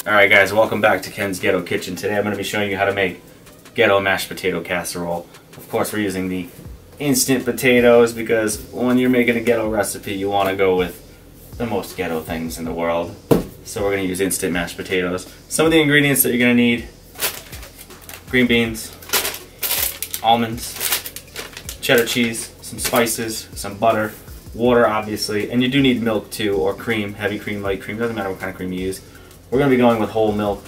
Alright guys, welcome back to Ken's Ghetto Kitchen. Today I'm going to be showing you how to make ghetto mashed potato casserole. Of course we're using the instant potatoes because when you're making a ghetto recipe you want to go with the most ghetto things in the world. So we're going to use instant mashed potatoes. Some of the ingredients that you're going to need: green beans, almonds, cheddar cheese, some spices, some butter, water obviously, and you do need milk too, or cream, heavy cream, light cream, doesn't matter what kind of cream you use. We're going to be going with whole milk,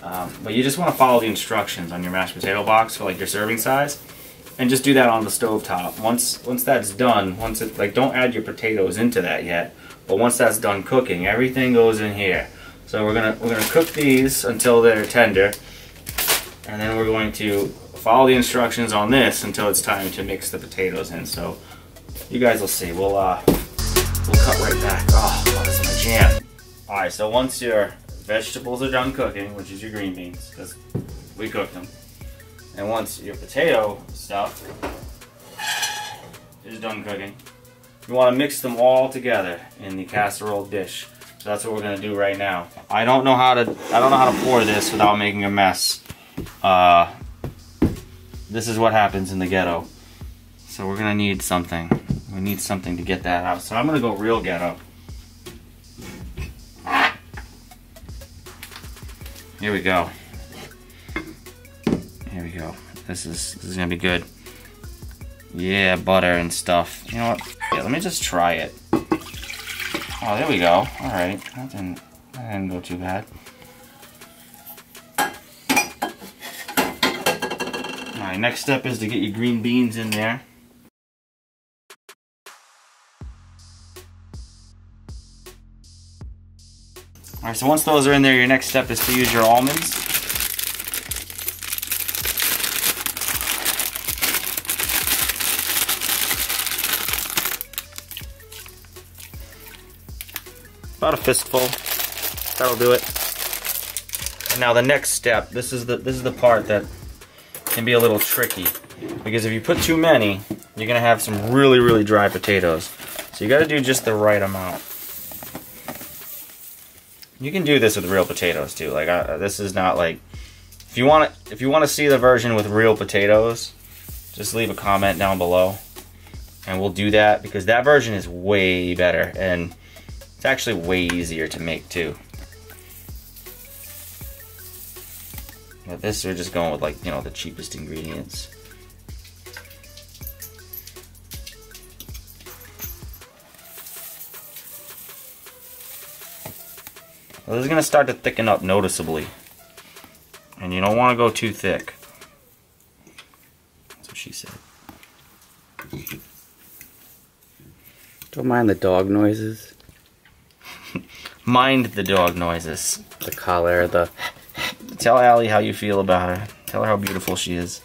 but you just want to follow the instructions on your mashed potato box for like your serving size, and just do that on the stove top. Once that's done, don't add your potatoes into that yet, but once that's done cooking, everything goes in here. So we're gonna cook these until they're tender, and then we're going to follow the instructions on this until it's time to mix the potatoes in. So you guys will see. We'll cut right back. Oh, that's my jam. Alright, so once your vegetables are done cooking, which is your green beans, because we cooked them, and once your potato stuff is done cooking, you want to mix them all together in the casserole dish. So that's what we're gonna do right now. I don't know how to pour this without making a mess. This is what happens in the ghetto. So we're gonna need something. We need something to get that out. So I'm gonna go real ghetto. Here we go. Here we go. This is gonna be good. Yeah, butter and stuff. You know what? Yeah, let me just try it. Oh, there we go. All right, that didn't go too bad. All right, next step is to get your green beans in there. Alright, so once those are in there, your next step is to use your almonds. About a fistful. That'll do it. And now the next step, this is the part that can be a little tricky, because if you put too many, you're gonna have some really dry potatoes. So you gotta do just the right amount. You can do this with real potatoes too. Like this is not like, if you want to see the version with real potatoes, just leave a comment down below, and we'll do that, because that version is way better and it's actually way easier to make too. But this, we're just going with, like, you know, the cheapest ingredients. Well, this is going to start to thicken up noticeably, and you don't want to go too thick. That's what she said. Don't mind the dog noises. Mind the dog noises. The collar, the... Tell Allie how you feel about her. Tell her how beautiful she is.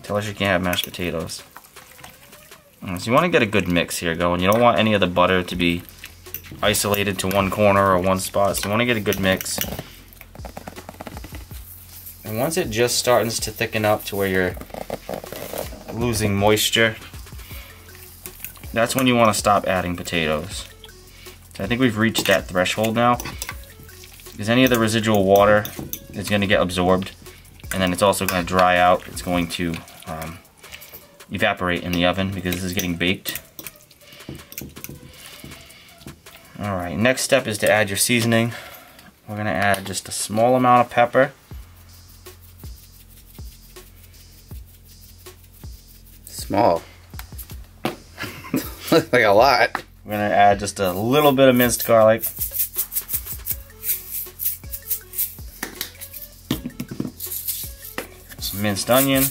Tell her she can't have mashed potatoes. So you want to get a good mix here going. You don't want any of the butter to be isolated to one corner or one spot, so you want to get a good mix. And once it just starts to thicken up to where you're losing moisture, that's when you want to stop adding potatoes. So I think we've reached that threshold now, because any of the residual water is going to get absorbed, and then it's also going to dry out. It's going to evaporate in the oven because this is getting baked. Alright, next step is to add your seasoning. We're going to add just a small amount of pepper. Small. Looks like a lot. We're going to add just a little bit of minced garlic. Some minced onion.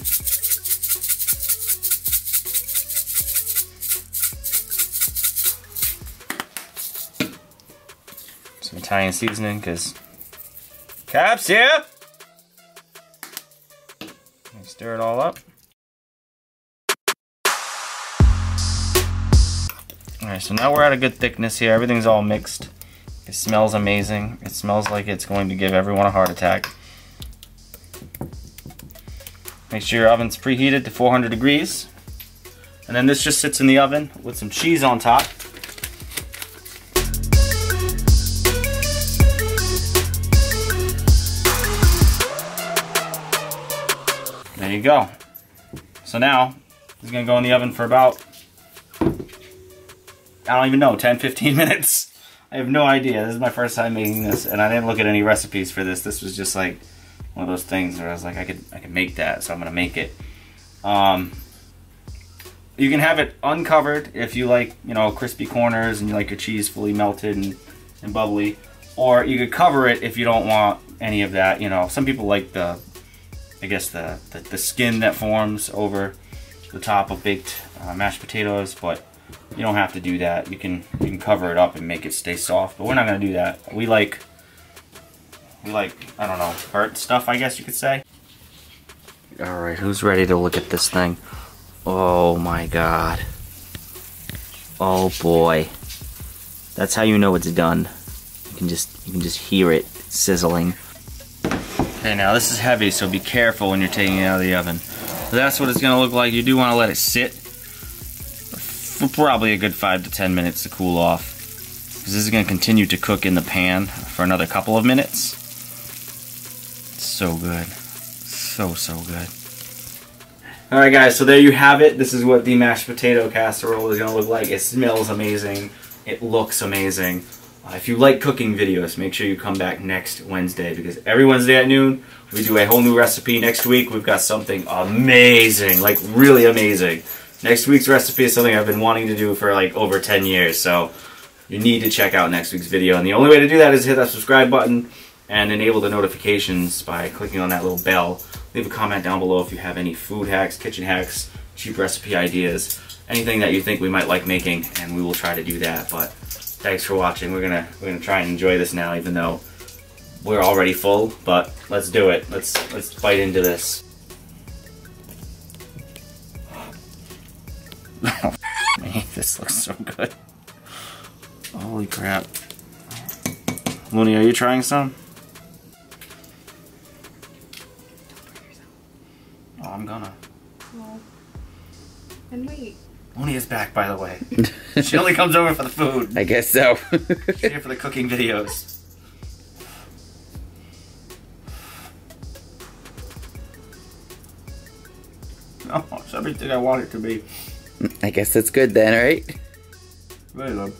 Some Italian seasoning, because Cap's here. Stir it all up. Alright, so now we're at a good thickness here. Everything's all mixed. It smells amazing. It smells like it's going to give everyone a heart attack. Make sure your oven's preheated to 400 degrees. And then this just sits in the oven with some cheese on top. you go. So now, it's gonna go in the oven for about, I don't even know, 10-15 minutes. I have no idea. This is my first time making this, and I didn't look at any recipes for this. This was just like one of those things where I was like, I could make that, so I'm gonna make it. You can have it uncovered if you like, you know, crispy corners and you like your cheese fully melted and bubbly, or you could cover it if you don't want any of that. You know, some people like the, I guess the skin that forms over the top of baked mashed potatoes, but you don't have to do that. You can cover it up and make it stay soft, but we're not gonna do that. We like, I don't know, burnt stuff, I guess you could say. All right, who's ready to look at this thing? Oh my God. Oh boy. That's how you know it's done. You can just hear it sizzling. Okay, now this is heavy, so be careful when you're taking it out of the oven. So that's what it's gonna look like. You do want to let it sit for probably a good 5 to 10 minutes to cool off, because this is gonna continue to cook in the pan for another couple of minutes. It's so good. So good. Alright guys, so there you have it. This is what the mashed potato casserole is going to look like. It smells amazing. It looks amazing. If you like cooking videos, make sure you come back next Wednesday, because every Wednesday at noon, we do a whole new recipe. Next week, we've got something amazing, like really amazing. Next week's recipe is something I've been wanting to do for like over 10 years, so you need to check out next week's video. And the only way to do that is hit that subscribe button and enable the notifications by clicking on that little bell. Leave a comment down below if you have any food hacks, kitchen hacks, cheap recipe ideas, anything that you think we might like making, and we will try to do that. But thanks for watching. We're gonna try and enjoy this now, even though we're already full. But let's do it. Let's bite into this. Oh, man, this looks so good. Holy crap. Looney, are you trying some? Oh, I'm gonna. Well, and wait. Looney is back, by the way. She only comes over for the food. I guess so. She's here for the cooking videos. Oh, it's everything I want it to be. I guess that's good then, right? Very good.